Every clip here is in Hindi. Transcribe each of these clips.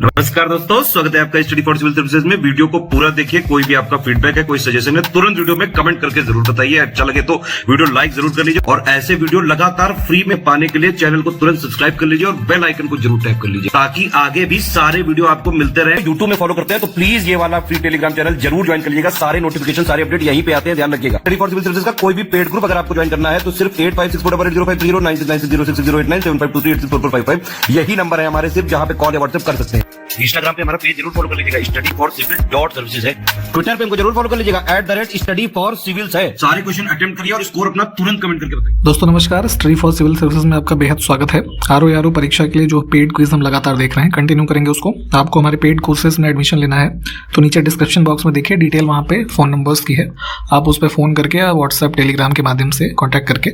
नमस्कार दोस्तों, स्वागत है आपका स्टडी फॉर सिविल सर्विसेज में। वीडियो को पूरा देखिए। कोई भी आपका फीडबैक है, कोई सजेशन है, तुरंत वीडियो में कमेंट करके जरूर बताइए। अच्छा लगे तो वीडियो लाइक जरूर कर लीजिए और ऐसे वीडियो लगातार फ्री में पाने के लिए चैनल को तुरंत सब्सक्राइब कर लीजिए और बेल आइकन को जरूर टैप कर लीजिए ताकि आगे भी सारे वीडियो आपको मिलते रहे। यूट्यूब में फॉलो करते हैं तो प्लीज ये वाला फ्री टेलीग्राम चैनल जरूर ज्वाइन कर लीजिएगा। सारे नोटिफिकेशन, सारे अपडेट यहीं पे आते हैं, ध्यान रखिएगा। स्टडी फॉर सिविल सर्विसेज का कोई भी पेड ग्रुप अगर आपको ज्वाइन करना है तो सिर्फ 856480560660897523864455 यही नंबर है हमारे, सिर्फ जहां पे कॉल या व्हाट्सएप कर सकते हैं। इंस्टाग्राम पे हमारा पेज जरूर फॉलो कर लीजिएगा, studyforcivil.services है। ट्विटर पे हमको जरूर फॉलो कर लीजिएगा, @studyforcivils है। सारे क्वेश्चन अटेम्प्ट करिए और स्कोर अपना तुरंत कमेंट करके बताइए। दोस्तों नमस्कार, स्टडी फॉर सिविल सर्विसेज में आपका बेहद स्वागत है। आरओ परीक्षा के लिए जो पेड क्विज हम लगातार देख रहे हैं, कंटिन्यू करेंगे उसको। आपको हमारे पेड कोर्सेज में एडमिशन लेना है तो नीचे डिस्क्रिप्शन बॉक्स में देखिए डिटेल, वहाँ पे फोन नंबर्स की है। आप उस पर फोन करके या व्हाट्सएप टेलीग्राम के माध्यम से कॉन्टैक्ट करके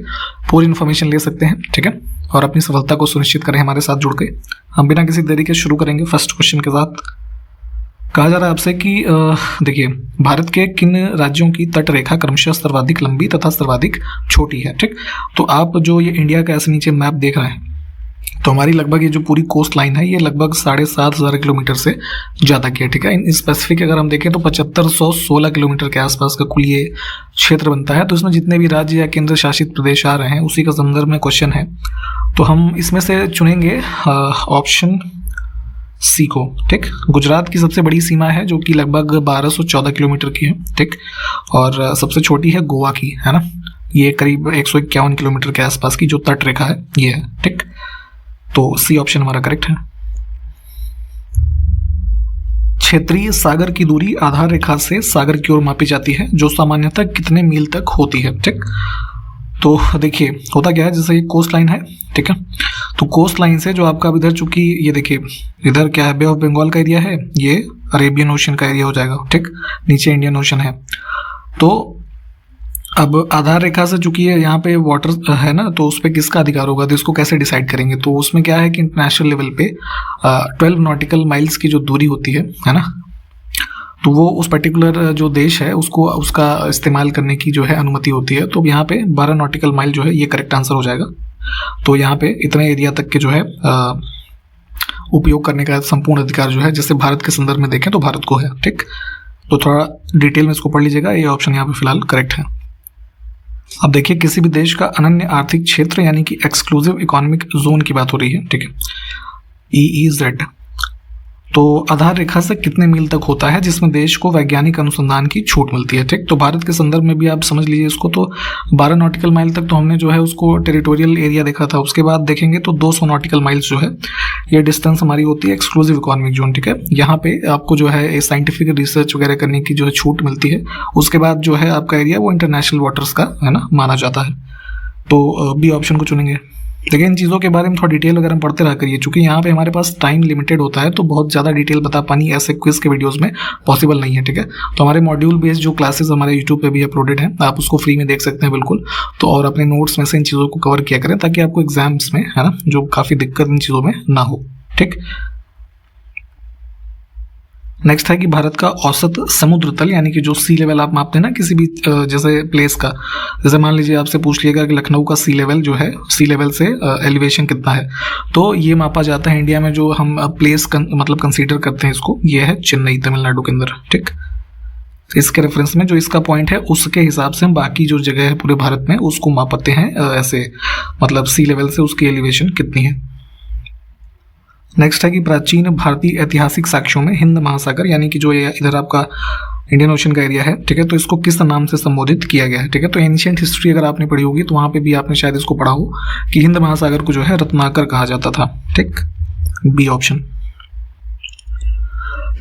पूरी इन्फॉर्मेशन ले सकते हैं, ठीक है। और अपनी सफलता को सुनिश्चित करें हमारे साथ जुड़ के। हम बिना किसी देरी के शुरू करेंगे फर्स्ट क्वेश्चन के साथ। कहा जा रहा है आपसे कि देखिए, भारत के किन राज्यों की तट रेखा क्रमशः सर्वाधिक लंबी तथा सर्वाधिक छोटी है, ठीक। तो आप जो ये इंडिया का ऐसे नीचे मैप देख रहे हैं, तो हमारी लगभग ये जो पूरी कोस्ट लाइन है ये लगभग 7,500 किलोमीटर से ज़्यादा की है, ठीक है। इन स्पेसिफिक अगर हम देखें तो 7516 किलोमीटर के आसपास का कुल ये क्षेत्र बनता है। तो इसमें जितने भी राज्य या केंद्र शासित प्रदेश आ रहे हैं उसी का संदर्भ में क्वेश्चन है। तो हम इसमें से चुनेंगे ऑप्शन सी को, ठीक। गुजरात की सबसे बड़ी सीमा है जो कि लगभग 1214 किलोमीटर की है, ठीक। और सबसे छोटी है गोवा की, है ना। ये करीब 151 किलोमीटर के आसपास की जो तट रेखा है ये है, ठीक। तो सी ऑप्शन हमारा करेक्ट है। क्षेत्रीय सागर की दूरी आधार रेखा से सागर की ओर मापी जाती है जो सामान्यतः कितने मील तक होती है, ठीक। तो देखिए होता क्या है, जैसे ये कोस्ट लाइन है, ठीक है। तो कोस्ट लाइन से जो आपका इधर, चूंकि ये देखिए इधर क्या है, बे ऑफ बंगाल का एरिया है, ये अरेबियन ओशन का एरिया हो जाएगा, ठीक। नीचे इंडियन ओशन है। तो अब आधार रेखा से चूंकि ये यहाँ पे वाटर है ना, तो उस पर किसका अधिकार होगा, तो इसको कैसे डिसाइड करेंगे। तो उसमें क्या है कि इंटरनेशनल लेवल पे 12 नॉटिकल माइल्स की जो दूरी होती है ना, तो वो उस पर्टिकुलर जो देश है उसको उसका इस्तेमाल करने की जो है अनुमति होती है। तो यहाँ पे 12 नॉटिकल माइल जो है ये करेक्ट आंसर हो जाएगा। तो यहाँ पे इतने एरिया तक के जो है उपयोग करने का संपूर्ण अधिकार जो है, जैसे भारत के संदर्भ में देखें तो भारत को है, ठीक। तो थोड़ा डिटेल में इसको पढ़ लीजिएगा, ये ऑप्शन यहाँ पे फिलहाल करेक्ट है। अब देखिए, किसी भी देश का अनन्य आर्थिक क्षेत्र यानी कि एक्सक्लूसिव इकोनॉमिक जोन की बात हो रही है, ठीक है, EEZ। तो आधार रेखा से कितने मील तक होता है जिसमें देश को वैज्ञानिक अनुसंधान की छूट मिलती है, ठीक। तो भारत के संदर्भ में भी आप समझ लीजिए इसको। तो 12 नॉटिकल माइल तक तो हमने जो है उसको टेरिटोरियल एरिया देखा था। उसके बाद देखेंगे तो 200 नॉटिकल माइल्स जो है ये डिस्टेंस हमारी होती है एक्सक्लूसिव इकोनॉमिक जोन, ठीक है। यहाँ पे आपको जो है साइंटिफिक रिसर्च वगैरह करने की जो है छूट मिलती है। उसके बाद जो है आपका एरिया वो इंटरनेशनल वाटर्स का है ना माना जाता है। तो बी ऑप्शन को चुनेंगे। लेकिन इन चीज़ों के बारे में थोड़ा डिटेल वगैरह हम पढ़ते रहा करिए, चूंकि यहाँ पे हमारे पास टाइम लिमिटेड होता है तो बहुत ज़्यादा डिटेल बता पानी ऐसे क्विज के वीडियोस में पॉसिबल नहीं है, ठीक है। तो हमारे मॉड्यूल बेस्ड जो क्लासेस हमारे यूट्यूब पे भी अपलोडेड हैं, आप उसको फ्री में देख सकते हैं बिल्कुल। तो और अपने नोट्स में से इन चीज़ों को कवर किया करें ताकि आपको एग्जाम्स में है ना जो काफ़ी दिक्कत इन चीज़ों में ना हो, ठीक। नेक्स्ट है कि भारत का औसत समुद्र तल यानी कि जो सी लेवल आप मापते हैं ना किसी भी जैसे प्लेस का, जैसे मान लीजिए आपसे पूछ लिएगा कि लखनऊ का सी लेवल जो है, सी लेवल से एलिवेशन कितना है, तो ये मापा जाता है इंडिया में। जो हम प्लेस मतलब कंसीडर करते हैं इसको, ये है चेन्नई, तमिलनाडु के अंदर, ठीक। इसके रेफरेंस में जो इसका पॉइंट है उसके हिसाब से हम बाकी जो जगह है पूरे भारत में उसको मापते हैं ऐसे, मतलब सी लेवल से उसकी एलिवेशन कितनी है। नेक्स्ट है कि प्राचीन भारतीय ऐतिहासिक साक्ष्यों में हिंद महासागर यानी कि जो ये इधर आपका इंडियन ओशन का एरिया है, ठीक है, तो इसको किस नाम से संबोधित किया गया है, ठीक है। तो एंशिएंट हिस्ट्री अगर आपने पढ़ी होगी तो वहाँ पे भी आपने शायद इसको पढ़ा हो कि हिंद महासागर को जो है रत्नाकर कहा जाता था, ठीक। B option.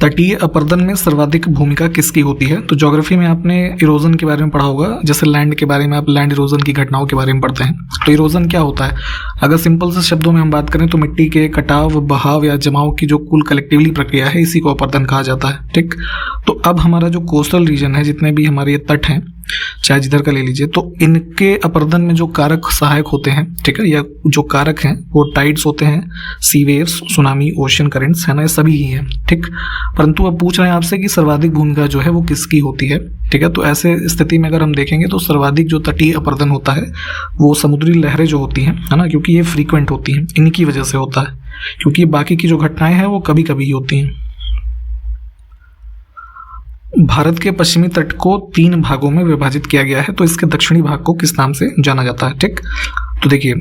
तटीय अपर्दन में सर्वाधिक भूमिका किसकी होती है। तो ज्योग्राफी में आपने इरोजन के बारे में पढ़ा होगा, जैसे लैंड के बारे में आप लैंड इरोजन की घटनाओं के बारे में पढ़ते हैं। तो इरोजन क्या होता है, अगर सिंपल से शब्दों में हम बात करें तो मिट्टी के कटाव, बहाव या जमाव की जो कुल कलेक्टिवली प्रक्रिया है इसी को अपर्दन कहा जाता है, ठीक। तो अब हमारा जो कोस्टल रीजन है, जितने भी हमारे ये तट हैं, चाहे जिधर का ले लीजिए, तो इनके अपर्दन में जो कारक सहायक होते हैं, ठीक है, या जो कारक हैं वो टाइड्स होते हैं, सी वेव्स, सुनामी, ओशन करेंट्स, है ना, ये सभी ही हैं, ठीक। परंतु अब पूछ रहे हैं आपसे कि सर्वाधिक भूमिका जो है वो किसकी होती है, ठीक है। तो ऐसे स्थिति में अगर हम देखेंगे तो सर्वाधिक जो तटीय अपर्दन होता है वो समुद्री लहरें जो होती हैं, है ना, क्योंकि ये फ्रीक्वेंट होती हैं, इनकी वजह से होता है। क्योंकि बाकी की जो घटनाएं हैं वो कभी कभी ही होती हैं। भारत के पश्चिमी तट को 3 भागों में विभाजित किया गया है, तो इसके दक्षिणी भाग को किस नाम से जाना जाता है? ठीक, तो देखिए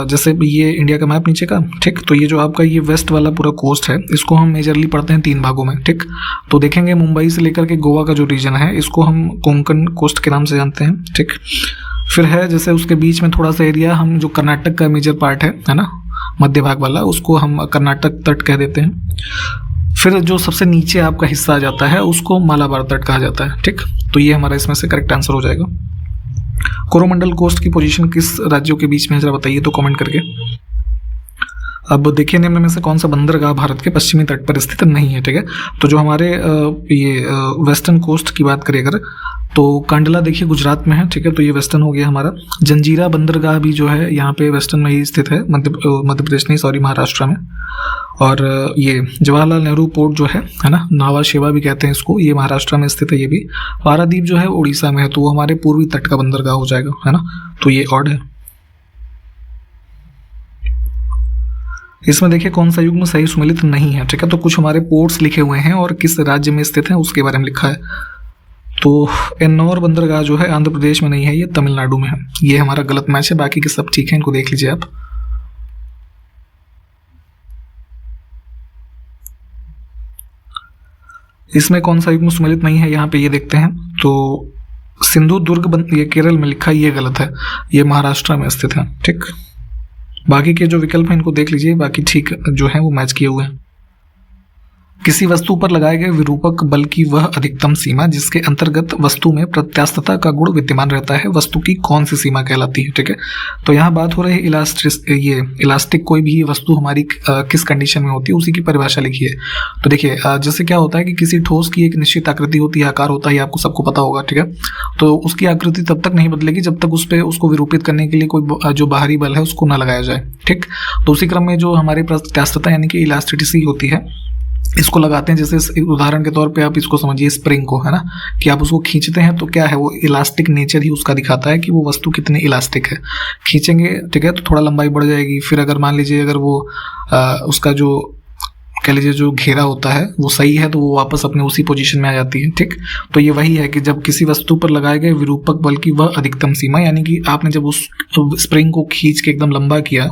जैसे ये इंडिया का मैप नीचे का, ठीक, तो ये जो आपका ये वेस्ट वाला पूरा कोस्ट है, इसको हम मेजरली पढ़ते हैं 3 भागों में। ठीक, तो देखेंगे मुंबई से लेकर के गोवा का जो रीजन है इसको हम कोंकण कोस्ट के नाम से जानते हैं। ठीक, फिर है जैसे उसके बीच में थोड़ा सा एरिया हम जो कर्नाटक का मेजर पार्ट है ना, मध्य भाग वाला, उसको हम कर्नाटक तट कह देते हैं। फिर जो सबसे नीचे आपका हिस्सा आ जाता है उसको मालाबार तट कहा जाता है। ठीक, तो ये हमारा इसमें से करेक्ट आंसर हो जाएगा। कोरोमंडल कोस्ट की पोजीशन किस राज्यों के बीच में है जरा बताइए तो कमेंट करके। अब देखिए निम्न में से कौन सा बंदरगाह भारत के पश्चिमी तट पर स्थित नहीं है? ठीक है, तो जो हमारे ये वेस्टर्न कोस्ट की बात करें अगर, तो कांडला देखिए गुजरात में है। ठीक है, तो ये वेस्टर्न हो गया हमारा। जंजीरा बंदरगाह भी जो है यहाँ पे वेस्टर्न में ही स्थित है, मध्य प्रदेश नहीं सॉरी महाराष्ट्र में। और ये जवाहरलाल नेहरू पोर्ट जो है ना, नावा शेवा भी कहते हैं इसको, ये महाराष्ट्र में स्थित है ये भी। पारादीप जो है उड़ीसा में है, तो वो हमारे पूर्वी तट का बंदरगाह हो जाएगा, है ना, तो ये ऑड है। इसमें देखिए कौन सा युग्म सही सुमेलित नहीं है? ठीक है, तो कुछ हमारे पोर्ट्स लिखे हुए हैं और किस राज्य में स्थित है उसके बारे में लिखा है। तो एन्नौर बंदरगाह जो है आंध्र प्रदेश में नहीं है, ये तमिलनाडु में है। ये हमारा गलत मैच है, बाकी के सब ठीक है, इनको देख लीजिए आप। इसमें कौन सा युग्म सुमेलित नहीं है यहाँ पे ये देखते हैं, तो सिंधु दुर्ग ये केरल में लिखा है, ये गलत है, ये महाराष्ट्र में स्थित है। ठीक, बाकी के जो विकल्प हैं इनको देख लीजिए, बाकी ठीक जो है वो मैच किए हुए हैं। किसी वस्तु पर लगाए गए विरूपक बल की वह अधिकतम सीमा जिसके अंतर्गत वस्तु में प्रत्यास्थता का गुण विद्यमान रहता है, वस्तु की कौन सी सीमा कहलाती है? ठीक है, तो यहाँ बात हो रही है इलास्टिक कोई भी वस्तु हमारी किस कंडीशन में होती है उसी की परिभाषा लिखिए। तो देखिए जैसे क्या होता है कि किसी ठोस की एक निश्चित आकृति होती है, आकार होता है, आपको सबको पता होगा। ठीक है, तो उसकी आकृति तब तक नहीं बदलेगी जब तक उस पर उसको विरूपित करने के लिए कोई जो बाहरी बल है उसको ना लगाया जाए। ठीक, तो उसी क्रम में जो हमारी प्रत्यास्थता यानी कि इलास्टिसिटी होती है इसको लगाते हैं। जैसे उदाहरण के तौर पे आप इसको समझिए स्प्रिंग को, है ना, कि आप उसको खींचते हैं तो क्या है वो इलास्टिक नेचर ही उसका दिखाता है कि वो वस्तु कितनी इलास्टिक है। खींचेंगे ठीक है तो थोड़ा लंबाई बढ़ जाएगी, फिर अगर मान लीजिए अगर वो उसका जो कह लीजिए जो घेरा होता है वो सही है तो वो वापस अपने उसी पोजीशन में आ जाती है। ठीक, तो ये वही है कि जब किसी वस्तु पर लगाए गए विरूपक बल की वह अधिकतम सीमा, यानी कि आपने जब उस स्प्रिंग को खींच के एकदम लंबा किया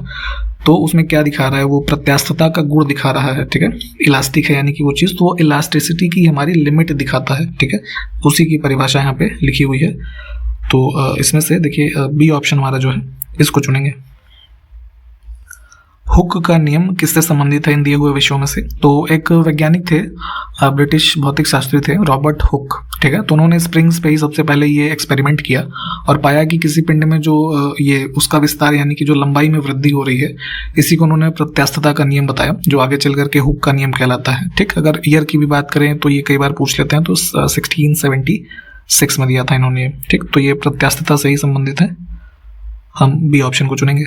तो उसमें क्या दिखा रहा है, वो प्रत्यास्थता का गुण दिखा रहा है। ठीक है, इलास्टिक है यानी कि वो चीज़, तो वो इलास्टिसिटी की हमारी लिमिट दिखाता है। ठीक है, उसी की परिभाषा यहाँ पे लिखी हुई है। तो इसमें से देखिए बी ऑप्शन हमारा जो है इसको चुनेंगे। हुक का नियम किससे संबंधित है इन दिए हुए विषयों में से? तो एक वैज्ञानिक थे, ब्रिटिश भौतिक शास्त्री थे रॉबर्ट हुक। ठीक है, तो उन्होंने स्प्रिंग्स पे ही सबसे पहले ये एक्सपेरिमेंट किया और पाया कि किसी पिंड में जो ये उसका विस्तार यानी कि जो लंबाई में वृद्धि हो रही है, इसी को उन्होंने प्रत्यास्थता का नियम बताया, जो आगे चल करके हुक का नियम कहलाता है। ठीक, अगर ईयर की भी बात करें तो ये कई बार पूछ लेते हैं, तो 1676 में दिया था इन्होंने। ठीक, तो ये प्रत्यास्थता से ही संबंधित है, हम बी ऑप्शन को चुनेंगे।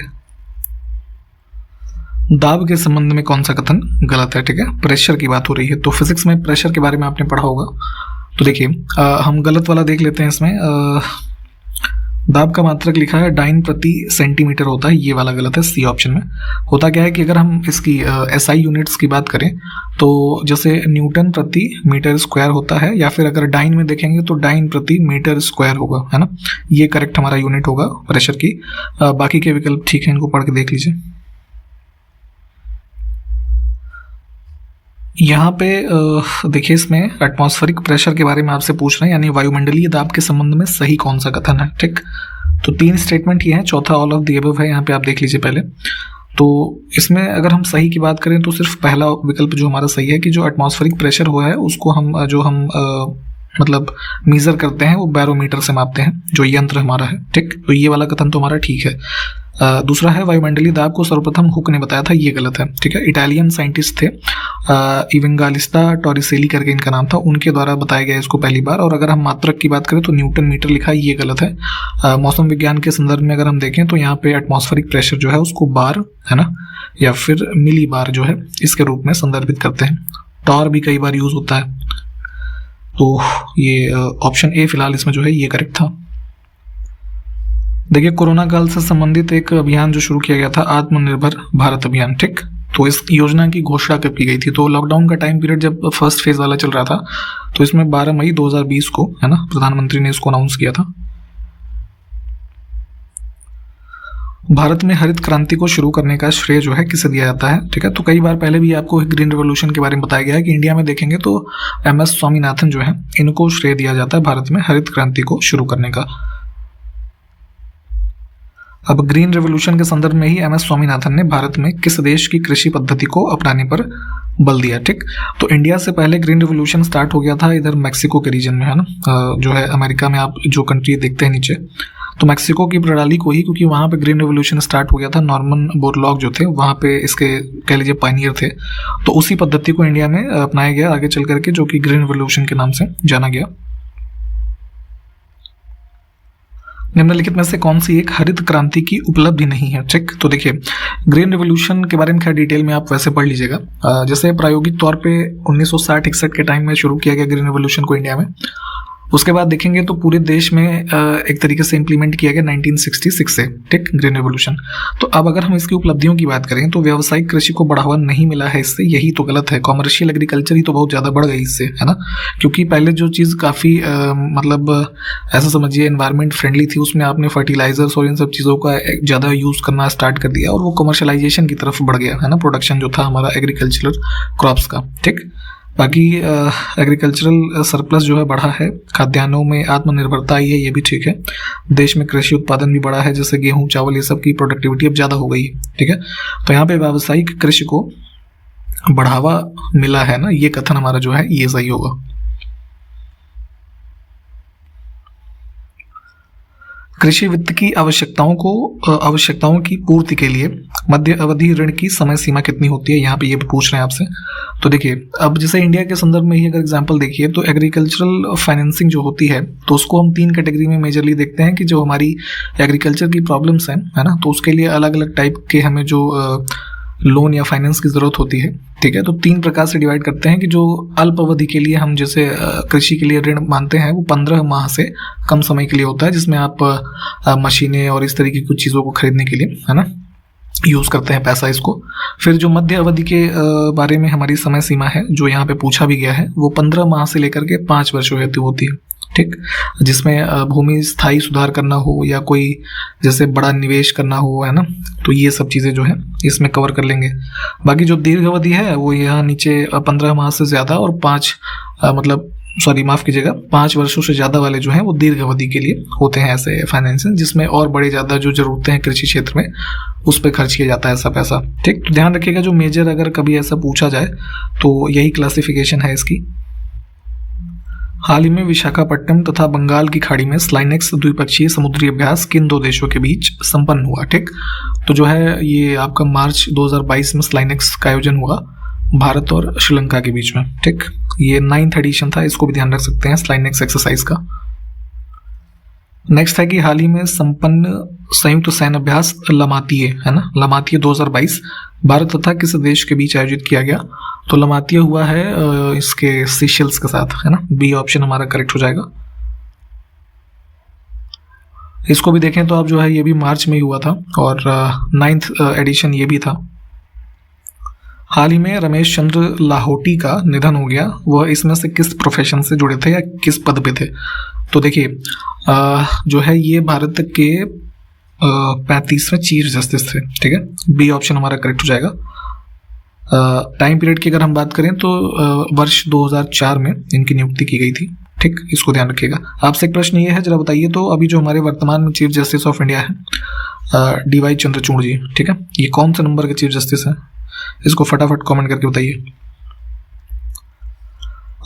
दाब के संबंध में कौन सा कथन गलत है? ठीक है, प्रेशर की बात हो रही है, तो फिजिक्स में प्रेशर के बारे में आपने पढ़ा होगा। तो देखिए हम गलत वाला देख लेते हैं। इसमें दाब का मात्रक लिखा है डाइन प्रति सेंटीमीटर होता है, ये वाला गलत है, सी ऑप्शन में। होता क्या है कि अगर हम इसकी एसआई यूनिट्स की बात करें तो जैसे न्यूटन प्रति मीटर स्क्वायर होता है, या फिर अगर डाइन में देखेंगे तो डाइन प्रति मीटर स्क्वायर होगा, है ना, ये करेक्ट हमारा यूनिट होगा प्रेशर की। बाकी के विकल्प ठीक है, इनको पढ़ के देख लीजिए। यहाँ पे देखिए इसमें एटमॉस्फेरिक प्रेशर के बारे में आपसे पूछ रहे हैं, यानी वायुमंडलीय दाब के संबंध में सही कौन सा कथन है। ठीक, तो 3 स्टेटमेंट ये हैं, चौथा ऑल ऑफ द अबव है, यहाँ पे आप देख लीजिए पहले। तो इसमें अगर हम सही की बात करें तो सिर्फ पहला विकल्प जो हमारा सही है कि जो एटमॉस्फेरिक प्रेशर हुआ है उसको हम मतलब मीजर करते हैं वो बैरोमीटर से मापते हैं, जो यंत्र हमारा है। ठीक, तो ये वाला कथन तो हमारा ठीक है। दूसरा है वायुमंडलीय दाब को सर्वप्रथम हुक ने बताया था, ये गलत है। ठीक है, इटालियन साइंटिस्ट थे इवेंगालिस्ता टॉरिसेली करके इनका नाम था, उनके द्वारा बताया गया इसको पहली बार। और अगर हम मात्रक की बात करें तो न्यूटन मीटर लिखा है, ये गलत है। मौसम विज्ञान के संदर्भ में अगर हम देखें तो यहाँ पे एटमॉस्फेरिक प्रेशर जो है उसको बार, है ना, या फिर मिली बार जो है इसके रूप में संदर्भित करते हैं। टॉर भी कई बार यूज होता है। तो ये ऑप्शन ए फिलहाल इसमें जो है ये करेक्ट था। देखिए कोरोना काल से संबंधित एक अभियान जो शुरू किया गया था, आत्मनिर्भर भारत अभियान। ठीक, तो इस योजना की घोषणा कब की गई थी? तो लॉकडाउन का टाइम पीरियड जब फर्स्ट फेज वाला चल रहा था तो इसमें 12 मई 2020 को, है ना, प्रधानमंत्री ने इसको अनाउंस किया था। भारत में हरित क्रांति को शुरू करने का श्रेय जो है किसे दिया जाता है? ठीक है, तो कई बार पहले भी आपको ग्रीन रेवोल्यूशन के बारे में बताया गया है कि इंडिया में देखेंगे तो MS स्वामीनाथन जो है, इनको श्रेय दिया जाता है भारत में हरित क्रांति को शुरू करने का। अब ग्रीन रेवोल्यूशन के संदर्भ में ही MS स्वामीनाथन ने भारत में किस देश की कृषि पद्धति को अपनाने पर बल दिया? ठीक, तो इंडिया से पहले ग्रीन रेवोल्यूशन स्टार्ट हो गया था इधर मैक्सिको के रीजन में, है ना, जो है अमेरिका में आप जो कंट्री देखते हैं नीचे, तो मैक्सिको की प्रणाली को ही, क्योंकि वहाँ पे ग्रीन रेवोल्यूशन स्टार्ट हो गया था, नॉर्मन बोरलॉग जो थे वहाँ पे इसके कह लीजिए पायनियर थे, तो उसी पद्धति को इंडिया में अपनाया गया आगे चल करके, जो कि ग्रीन रेवोल्यूशन के नाम से जाना गया। निम्नलिखित में से कौन सी एक हरित क्रांति की उपलब्धि नहीं है? ठीक, तो देखिए ग्रीन रेवोल्यूशन के बारे में खैर डिटेल में आप वैसे पढ़ लीजिएगा। जैसे प्रायोगिक तौर पे 1960-61 के टाइम में शुरू किया गया ग्रीन रेवोल्यूशन को इंडिया में, उसके बाद देखेंगे तो पूरे देश में एक तरीके से इंप्लीमेंट किया गया 1966 से, ठीक, ग्रीन रेवोल्यूशन। तो अब अगर हम इसकी उपलब्धियों की बात करें तो व्यावसायिक कृषि को बढ़ावा नहीं मिला है इससे, यही तो गलत है। कॉमर्शियल एग्रीकल्चर ही तो बहुत ज़्यादा बढ़ गई इससे, है ना, क्योंकि पहले जो चीज़ काफ़ी मतलब ऐसा समझिए एनवायरनमेंट फ्रेंडली थी, उसमें आपने फर्टिलाइजर्स और इन सब चीज़ों का ज़्यादा यूज़ करना स्टार्ट कर दिया और वो कमर्शलाइजेशन की तरफ बढ़ गया, है ना, प्रोडक्शन जो था हमारा एग्रीकल्चरल क्रॉप्स का। ठीक, बाकी एग्रीकल्चरल सरप्लस जो है बढ़ा है, खाद्यान्नों में आत्मनिर्भरता आई है, ये भी ठीक है। देश में कृषि उत्पादन भी बढ़ा है, जैसे गेहूं चावल ये सब की प्रोडक्टिविटी अब ज़्यादा हो गई है, ठीक है। तो यहाँ पे व्यावसायिक कृषि को बढ़ावा मिला है ना, ये कथन हमारा जो है ये सही होगा। कृषि वित्त की आवश्यकताओं की पूर्ति के लिए मध्य अवधि ऋण की समय सीमा कितनी होती है, यहाँ पे ये पूछ रहे हैं आपसे। तो देखिए अब जैसे इंडिया के संदर्भ में ही अगर एग्जांपल देखिए तो एग्रीकल्चरल फाइनेंसिंग जो होती है तो उसको हम 3 कैटेगरी में मेजरली देखते हैं कि जो हमारी एग्रीकल्चर की प्रॉब्लम्स हैं, है ना, तो उसके लिए अलग अलग टाइप के हमें जो लोन या फाइनेंस की ज़रूरत होती है, ठीक है। तो 3 प्रकार से डिवाइड करते हैं कि जो अल्प अवधि के लिए हम जैसे कृषि के लिए ऋण मानते हैं वो 15 माह से कम समय के लिए होता है, जिसमें आप मशीनें और इस तरीके की कुछ चीज़ों को खरीदने के लिए, है ना, यूज़ करते हैं पैसा इसको। फिर जो मध्य अवधि के बारे में हमारी समय सीमा है जो यहाँ पे पूछा भी गया है वो 15 माह से लेकर के 5 वर्षों हेतु होती है, ठीक, जिसमें भूमि स्थायी सुधार करना हो या कोई जैसे बड़ा निवेश करना हो, है ना, तो ये सब चीज़ें जो है इसमें कवर कर लेंगे। बाकी जो दीर्घ अवधि है वो यहाँ नीचे 15 माह से ज़्यादा और 5 वर्षों से ज़्यादा वाले जो हैं वो दीर्घ अवधि के लिए होते हैं ऐसे फाइनेंसिंग, जिसमें और बड़े ज़्यादा जो ज़रूरतें हैं कृषि क्षेत्र में उस पर खर्च किया जाता है ऐसा पैसा, ठीक। तो ध्यान रखिएगा जो मेजर अगर कभी ऐसा पूछा जाए तो यही क्लासिफिकेशन है इसकी। हाल ही में विशाखापट्टनम तथा बंगाल की खाड़ी में स्लाइनेक्स द्विपक्षीय समुद्री अभ्यास किन 2 देशों के बीच संपन्न हुआ, ठीक। तो जो है ये आपका मार्च 2022 में स्लाइनेक्स का आयोजन हुआ भारत और श्रीलंका के बीच में, ठीक। ये 9th एडिशन था, इसको भी ध्यान रख सकते हैं स्लाइनेक्स एक्सरसाइज का। नेक्स्ट है कि हाल ही में संपन्न संयुक्त सैन्य अभ्यास लमातिये, है ना, लमातिये 2022 भारत तथा किस देश के बीच आयोजित किया गया? तो लमातिये हुआ है इसके सीशेल्स के साथ, है ना, बी ऑप्शन हमारा करेक्ट हो जाएगा। इसको भी देखें तो आप जो है ये भी मार्च में ही हुआ था और 9th एडिशन ये भी था। हाल ही में रमेश चंद्र लाहोटी का निधन हो गया, वह इसमें से किस प्रोफेशन से जुड़े थे या किस पद पे थे? तो देखिए जो है ये भारत के 35वें चीफ जस्टिस थे, ठीक है, बी ऑप्शन हमारा करेक्ट हो जाएगा। टाइम पीरियड की अगर हम बात करें तो वर्ष 2004 में इनकी नियुक्ति की गई थी, ठीक, इसको ध्यान रखिएगा। आपसे एक प्रश्न ये है, जरा बताइए तो अभी जो हमारे वर्तमान में चीफ जस्टिस ऑफ इंडिया है DY चंद्रचूड़ जी, ठीक है, ये कौन से नंबर के चीफ जस्टिस हैं? इसको फटाफट कमेंट करके बताइए।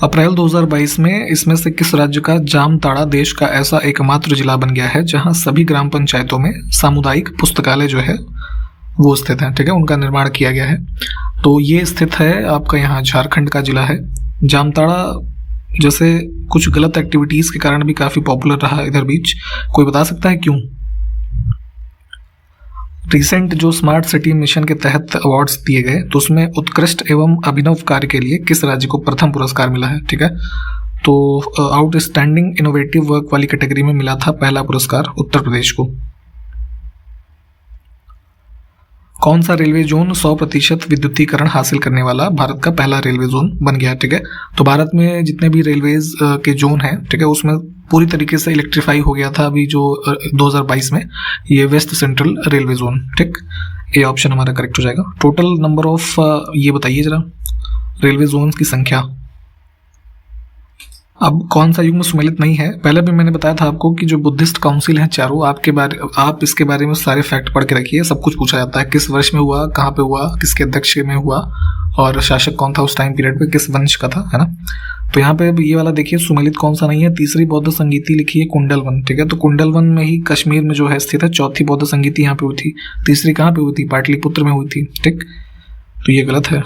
अप्रैल 2022 में इसमें से किस राज्य का जामताड़ा देश का ऐसा एकमात्र जिला बन गया है जहां सभी ग्राम पंचायतों में सामुदायिक पुस्तकालय जो है वो स्थित है, ठीक है, उनका निर्माण किया गया है। तो ये स्थित है आपका यहाँ झारखंड का जिला है जामताड़ा। जैसे कुछ गलत एक्टिविटीज़ के कारण भी काफ़ी पॉपुलर रहा इधर बीच, कोई बता सकता है क्यों? रिसेंट जो स्मार्ट सिटी मिशन के तहत अवार्ड्स दिए गए तो उसमें उत्कृष्ट एवं अभिनव कार्य के लिए किस राज्य को प्रथम पुरस्कार मिला है, ठीक है। तो आउटस्टैंडिंग इनोवेटिव वर्क वाली कैटेगरी में मिला था पहला पुरस्कार उत्तर प्रदेश को। कौन सा रेलवे जोन 100% विद्युतीकरण हासिल करने वाला भारत का पहला रेलवे जोन बन गया, ठीक है। तो भारत में जितने भी रेलवेज के जोन हैं, ठीक है, उसमें पूरी तरीके से इलेक्ट्रीफाई हो गया था अभी जो 2022 में, ये वेस्ट सेंट्रल रेलवे जोन, ठीक। ए ऑप्शन हमारा करेक्ट हो जाएगा। टोटल नंबर ऑफ ये बताइए जरा रेलवे जोन की संख्या। अब कौन सा युग्म सुमेलित नहीं है, पहले भी मैंने बताया था आपको कि जो बुद्धिस्ट काउंसिल हैं चारों, आप इसके बारे में सारे फैक्ट पढ़ के रखिए। सब कुछ पूछा जाता है, किस वर्ष में हुआ, कहाँ पे हुआ, किसके अध्यक्ष में हुआ, और शासक कौन था उस टाइम पीरियड पे, किस वंश का था, है ना। तो यहाँ पे ये वाला देखिए सुमेलित कौन सा नहीं है। तीसरी बौद्ध संगीति लिखी है कुंडलवन, ठीक है। तो कुंडलवन में ही कश्मीर में जो है स्थित है। चौथी बौद्ध संगीति यहाँ पे हुई थी। तीसरी कहाँ पे हुई थी? पाटलिपुत्र में हुई थी, ठीक। तो ये गलत है।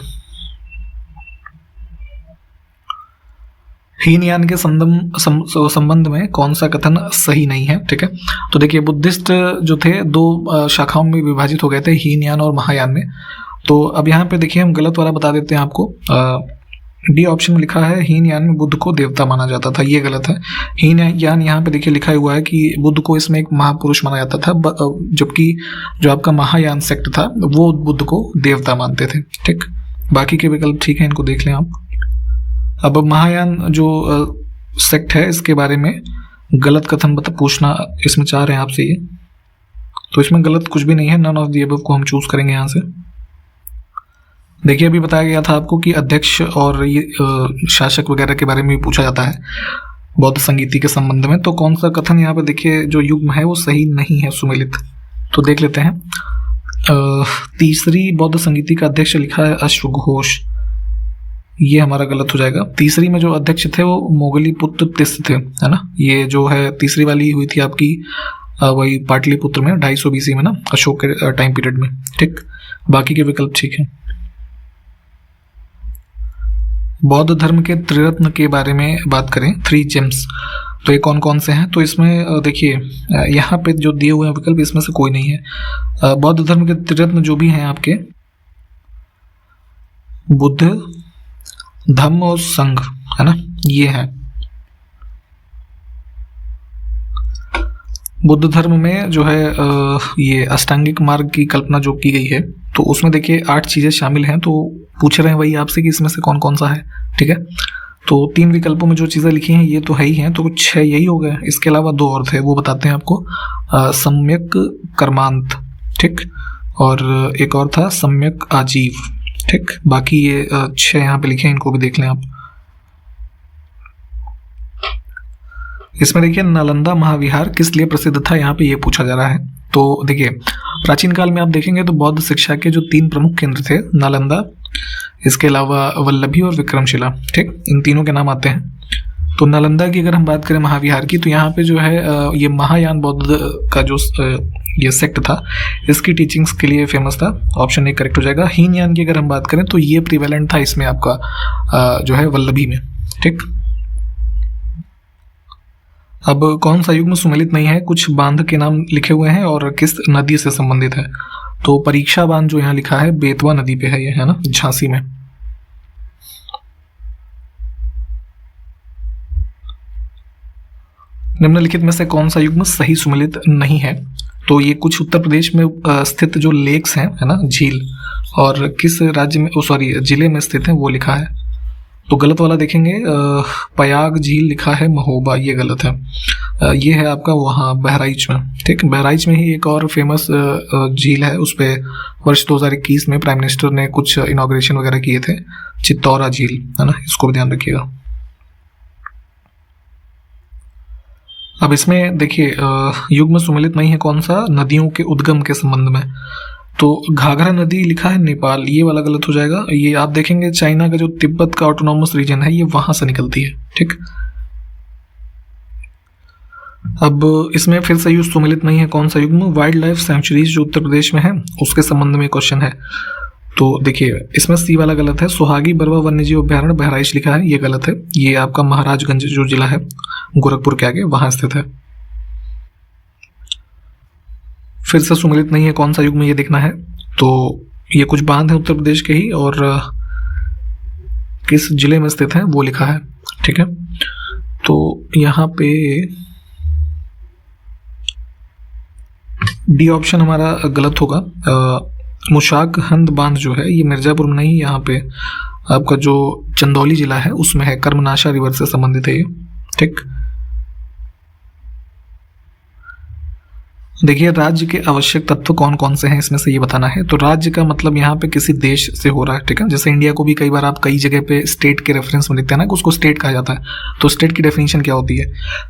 हीनयान के संबंध में कौन सा कथन सही नहीं है, ठीक है। तो देखिए बुद्धिस्ट जो थे दो शाखाओं में विभाजित हो गए थे, हीनयान और महायान में। तो अब यहाँ पे देखिए हम गलत वाला बता देते हैं आपको। डी ऑप्शन में लिखा है हीनयान में बुद्ध को देवता माना जाता था, ये गलत है। हीनयान यहाँ पे देखिए लिखा हुआ है कि बुद्ध को इसमें एक महापुरुष माना जाता था, जबकि जो आपका महायान सेक्ट था वो बुद्ध को देवता मानते थे, ठीक। बाकी के विकल्प ठीक है, इनको देख लें आप। अब महायान जो सेक्ट है इसके बारे में गलत कथन पूछना इसमें चाह रहे हैं आपसे ये, तो इसमें गलत कुछ भी नहीं है। नन ऑफ द अबव को हम चूज करेंगे यहाँ से। देखिए अभी बताया गया था आपको कि अध्यक्ष और ये शासक वगैरह के बारे में भी पूछा जाता है बौद्ध संगीति के संबंध में। तो कौन सा कथन यहाँ पे देखिए जो युग्म है वो सही नहीं है सुमेलित, तो देख लेते हैं। तीसरी बौद्ध संगीति का अध्यक्ष लिखा है अश्वघोष, ये हमारा गलत हो जाएगा। तीसरी में जो अध्यक्ष थे वो मोगलीपुत्र तिस्स थे, है ना। ये जो है तीसरी वाली हुई थी आपकी वही पाटलिपुत्र में 250 BC में ना, अशोक के टाइम पीरियड में, ठीक। बाकी के विकल्प ठीक है। बौद्ध धर्म के त्रिरत्न के बारे में बात करें, 3 जेम्स, तो ये कौन कौन से हैं? तो इसमें देखिए यहाँ पे जो दिए हुए हैं विकल्प इसमें से कोई नहीं है। बौद्ध धर्म के त्रिरत्न जो भी हैं आपके बुद्ध, धम्म और संघ, है ना, ये है। बुद्ध धर्म में जो है ये अष्टांगिक मार्ग की कल्पना जो की गई है, तो उसमें देखिए 8 चीजें शामिल हैं। तो पूछ रहे हैं वही आपसे कि इसमें से कौन कौन सा है, ठीक है। तो 3 विकल्पों में जो चीजें लिखी हैं ये तो है ही हैं, तो 6 यही हो गए। इसके अलावा 2 और थे, वो बताते हैं आपको। सम्यक कर्मांत, ठीक, और एक और था सम्यक आजीव, ठीक। बाकी ये 6 यहाँ पे लिखे हैं, इनको भी देख लें आप। इसमें देखिए नालंदा महाविहार किस लिए प्रसिद्ध था, यहाँ पे ये पूछा जा रहा है। तो देखिए प्राचीन काल में आप देखेंगे तो बौद्ध शिक्षा के जो 3 प्रमुख केंद्र थे, नालंदा, इसके अलावा वल्लभी और विक्रमशिला, ठीक, इन तीनों के नाम आते हैं। तो नालंदा की अगर हम बात करें महाविहार की, तो यहाँ पे जो है ये महायान बौद्ध का जो ये सेक्ट था इसकी टीचिंग्स के लिए फेमस था। ऑप्शन ए करेक्ट हो जाएगा। हीनयान की अगर हम बात करें तो ये प्रिवेलेंट था इसमें आपका जो है वल्लभी में, ठीक। अब कौन सा युग्म सुमेलित नहीं है? कुछ बांध के नाम लिखे हुए हैं और किस नदी से संबंधित है। तो परीक्षा बांध जो यहाँ लिखा है बेतवा नदी पे है ये, है ना, झांसी में। निम्नलिखित में से कौन सा युग्म सही सुमेलित नहीं है? तो ये कुछ उत्तर प्रदेश में स्थित जो लेक्स हैं, है ना, झील, और किस राज्य में जिले में स्थित है वो लिखा है। तो गलत वाला देखेंगे, पयाग झील लिखा है महोबा, ये गलत है। ये है आपका वहाँ बहराइच में, ठीक। बहराइच में ही एक और फेमस झील है, उस पे वर्ष 2021 में प्राइम मिनिस्टर ने कुछ इनॉग्रेशन वगैरह किए थे, चित्तौरा झील, है ना, इसको भी ध्यान रखिएगा। अब इसमें देखिए युग्म सुमेलित नहीं है कौन सा? नदियों के उद्गम के संबंध में। तो घाघरा नदी लिखा है नेपाल, ये वाला गलत हो जाएगा। ये आप देखेंगे चाइना का जो तिब्बत का ऑटोनॉमस रीजन है ये वहां से निकलती है, ठीक। अब इसमें फिर से युग्म सुमेलित नहीं है कौन सा युग्म? वाइल्ड लाइफ सेंचुरीज जो उत्तर प्रदेश में है उसके संबंध में क्वेश्चन है। तो देखिए इसमें सी वाला गलत है। सुहागी बरवा वन्यजीव अभ्यारण्य बहराइच लिखा है, ये गलत है। ये आपका महाराजगंज जो जिला है गोरखपुर के आगे वहां स्थित है। फिर से सुमेलित नहीं है कौन सा युग्म, ये देखना है। तो ये कुछ बांध है उत्तर प्रदेश के ही और किस जिले में स्थित है वो लिखा है, ठीक है। तो यहाँ पे डी ऑप्शन हमारा गलत होगा। मुशाक हंद बांध जो है ये मिर्जापुर में नहीं, यहाँ पे आपका जो चंदौली जिला है उसमें है, कर्मनाशा रिवर से संबंधित है ये। ठीक, देखिए राज्य के आवश्यक तत्व कौन कौन से हैं इसमें से ये बताना है। तो राज्य का मतलब यहाँ पे किसी देश से हो रहा है। ठीक है, जैसे इंडिया को भी कई बार आप कई जगह पे स्टेट के रेफरेंस में लिखते हैं ना कि उसको स्टेट कहा जाता है। तो स्टेट की डेफिनेशन क्या होती है,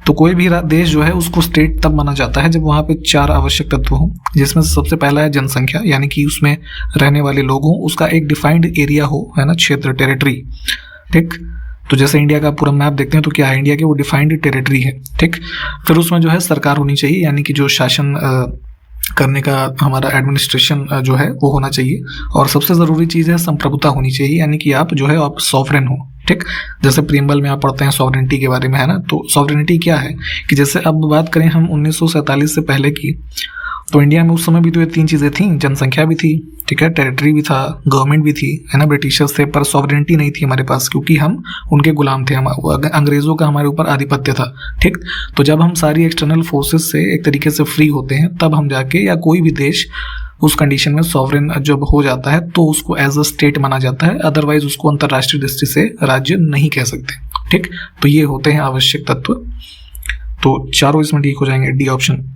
तो कोई भी देश जो है उसको स्टेट तब माना जाता है जब वहाँ पे 4 आवश्यक तत्व हों, जिसमें से सबसे पहला है जनसंख्या, यानी कि उसमें रहने वाले लोग हों, उसका एक डिफाइंड एरिया हो, है ना, क्षेत्र, टेरिटरी। ठीक, तो जैसे इंडिया का पूरा मैप देखते हैं तो क्या है, इंडिया की वो डिफाइंड टेरिटरी है। ठीक, फिर उसमें जो है सरकार होनी चाहिए, यानी कि जो शासन करने का हमारा एडमिनिस्ट्रेशन जो है वो होना चाहिए। और सबसे ज़रूरी चीज़ है संप्रभुता होनी चाहिए, यानी कि आप जो है आप सॉवरेन हो। ठीक, जैसे प्रीएम्बल में आप पढ़ते हैं सॉवरेनिटी के बारे में, है ना। तो सॉवरेनिटी क्या है कि जैसे अब बात करें हम 1947 से पहले की, तो इंडिया में उस समय भी तो ये 3 चीज़ें थी, जनसंख्या भी थी, ठीक है, टेरिटरी भी था, गवर्नमेंट भी थी, है ना, ब्रिटिशर्स थे, पर सॉवरेनिटी नहीं थी हमारे पास क्योंकि हम उनके गुलाम थे, हम अंग्रेज़ों का हमारे ऊपर आधिपत्य था। ठीक, तो जब हम सारी एक्सटर्नल फोर्सेस से एक तरीके से फ्री होते हैं तब हम जाके, या कोई भी देश उस कंडीशन में सॉवरेन जब हो जाता है तो उसको एज अ स्टेट माना जाता है, अदरवाइज उसको अंतर्राष्ट्रीय दृष्टि से राज्य नहीं कह सकते। ठीक, तो ये होते हैं आवश्यक तत्व। तो चारों इसमें ठीक हो जाएंगे, डी ऑप्शन।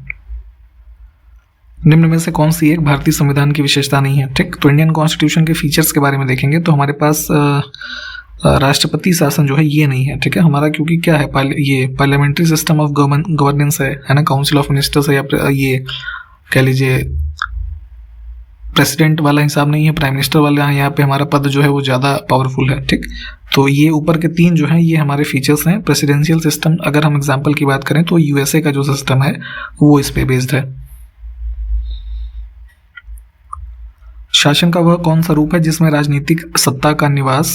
निम्न में से कौन सी एक भारतीय संविधान की विशेषता नहीं है। ठीक, तो इंडियन कॉन्स्टिट्यूशन के फीचर्स के बारे में देखेंगे तो हमारे पास राष्ट्रपति शासन जो है ये नहीं है। ठीक है, हमारा क्योंकि क्या है, ये पार्लियामेंट्री सिस्टम ऑफ गवर्नेंस है ना, काउंसिल ऑफ मिनिस्टर्स है, या ये कह लीजिए प्रेसिडेंट वाला हिसाब नहीं है, प्राइम मिनिस्टर वाला, यहाँ पे हमारा पद जो है वो ज़्यादा पावरफुल है। ठीक, तो ये ऊपर के 3 जो हैं ये हमारे फीचर्स हैं। प्रेसिडेंशियल सिस्टम अगर हम एग्जाम्पल की बात करें तो यूएसए का जो सिस्टम है वो इस पे बेस्ड है। शासन का वह कौन सा रूप है जिसमें राजनीतिक सत्ता का निवास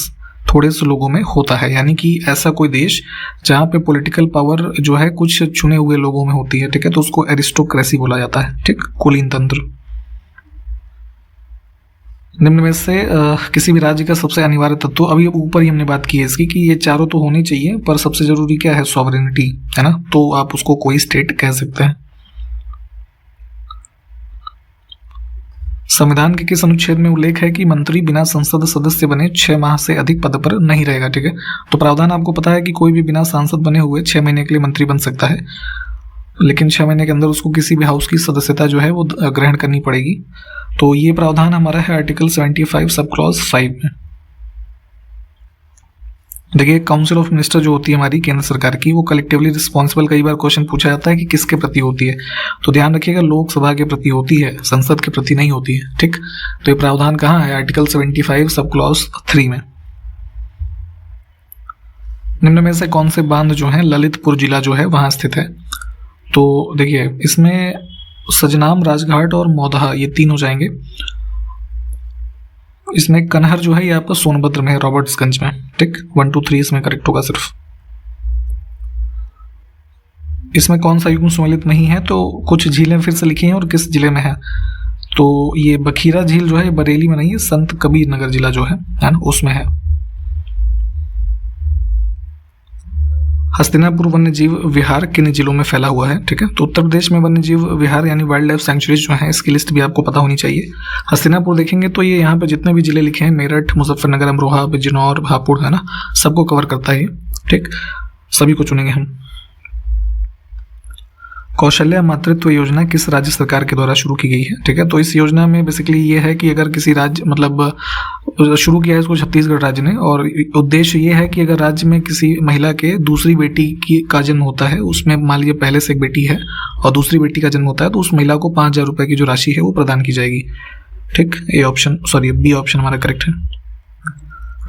थोड़े से लोगों में होता है, यानी कि ऐसा कोई देश जहाँ पे पॉलिटिकल पावर जो है कुछ चुने हुए लोगों में होती है। ठीक है, तो उसको एरिस्टोक्रेसी बोला जाता है। ठीक, कुलीन तंत्र। निम्न में से किसी भी राज्य का सबसे अनिवार्य तत्व, अभी ऊपर ही हमने बात की है इसकी कि ये चारों तो होने चाहिए, पर सबसे जरूरी क्या है, सॉवरेनिटी, है ना, तो आप उसको कोई स्टेट कह सकते हैं। संविधान के किस अनुच्छेद में उल्लेख है कि मंत्री बिना संसद सदस्य बने 6 माह से अधिक पद पर नहीं रहेगा। ठीक है, तो प्रावधान आपको पता है कि कोई भी बिना सांसद बने हुए 6 महीने के लिए मंत्री बन सकता है, लेकिन 6 महीने के अंदर उसको किसी भी हाउस की सदस्यता जो है वो ग्रहण करनी पड़ेगी। तो ये प्रावधान हमारा है आर्टिकल 75 सब क्लॉज 5 में। देखिए काउंसिल ऑफ मिनिस्टर जो होती है हमारी केंद्र सरकार की, वो कलेक्टिवली रिस्पॉन्सिबल, कई बार क्वेश्चन पूछा जाता है कि किसके प्रति होती है, तो ध्यान रखिएगा लोकसभा के प्रति होती है, संसद के प्रति नहीं होती है। ठीक, तो ये प्रावधान कहाँ है, आर्टिकल 75 सब क्लॉज 3 में। निम्न में से कौन से बांध जो है ललितपुर जिला जो है वहां स्थित है, तो देखिए इसमें सजनाम, राजघाट और मौदहा ये 3 हो जाएंगे। इसमें कनहर जो है ये आपका सोनभद्र में है, रॉबर्ट्सगंज में। ठीक, 1 2 3 इसमें करेक्ट होगा सिर्फ। इसमें कौन सा युग्म सम्मिलित नहीं है, तो कुछ झीलें फिर से लिखी हैं और किस जिले में है, तो ये बखीरा झील जो है बरेली में नहीं है, संत कबीर नगर जिला जो है ना उसमें है। हस्तिनापुर वन्य जीव विहार किन जिलों में फैला हुआ है। ठीक है, तो उत्तर प्रदेश में वन्य जीव विहार यानी वाइल्ड लाइफ सेंचुरीज जो है इसकी लिस्ट भी आपको पता होनी चाहिए। हस्तिनापुर देखेंगे तो ये यहाँ पे जितने भी जिले लिखे हैं, मेरठ, मुजफ्फरनगर, अमरोहा, बिजनौर, हापुड़, है ना, सबको कवर करता है ये। ठीक, सभी को चुनेंगे हम। कौशल्या मातृत्व योजना किस राज्य सरकार के द्वारा शुरू की गई है। ठीक है, तो इस योजना में बेसिकली ये है कि अगर किसी राज्य, मतलब शुरू किया है इसको छत्तीसगढ़ राज्य ने, और उद्देश्य ये है कि अगर राज्य में किसी महिला के दूसरी बेटी का जन्म होता है, उसमें मान लीजिए पहले से एक बेटी है और दूसरी बेटी का जन्म होता है, तो उस महिला को 5,000 रुपये की जो राशि है वो प्रदान की जाएगी। ठीक, बी ऑप्शन हमारा करेक्ट है।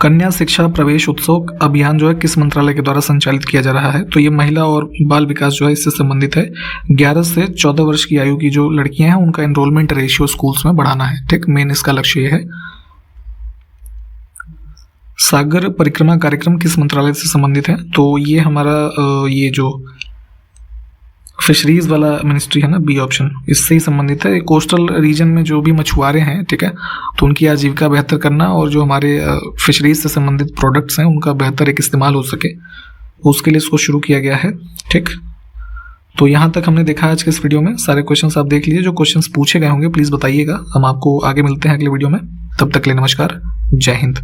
कन्या शिक्षा प्रवेश उत्सव अभियान जो है किस मंत्रालय के द्वारा संचालित किया जा रहा है, तो ये महिला और बाल विकास जो है इससे संबंधित है। 11 से 14 वर्ष की आयु की जो लड़कियां हैं उनका एनरोलमेंट रेशियो स्कूल्स में बढ़ाना है। ठीक, मेन इसका लक्ष्य ये है। सागर परिक्रमा कार्यक्रम किस मंत्रालय से संबंधित है, तो ये हमारा ये जो फिशरीज वाला मिनिस्ट्री है ना, बी ऑप्शन, इससे ही संबंधित है। कोस्टल रीजन में जो भी मछुआरे हैं, ठीक है, तो उनकी आजीविका बेहतर करना और जो हमारे फिशरीज से संबंधित प्रोडक्ट्स हैं उनका बेहतर एक इस्तेमाल हो सके, उसके लिए इसको शुरू किया गया है। ठीक, तो यहाँ तक हमने देखा आज के इस वीडियो में। सारे क्वेश्चंस आप देख लीजिए, जो क्वेश्चंस पूछे गए होंगे प्लीज़ बताइएगा। हम आपको आगे मिलते हैं अगले वीडियो में, तब तक के लिए नमस्कार, जय हिंद।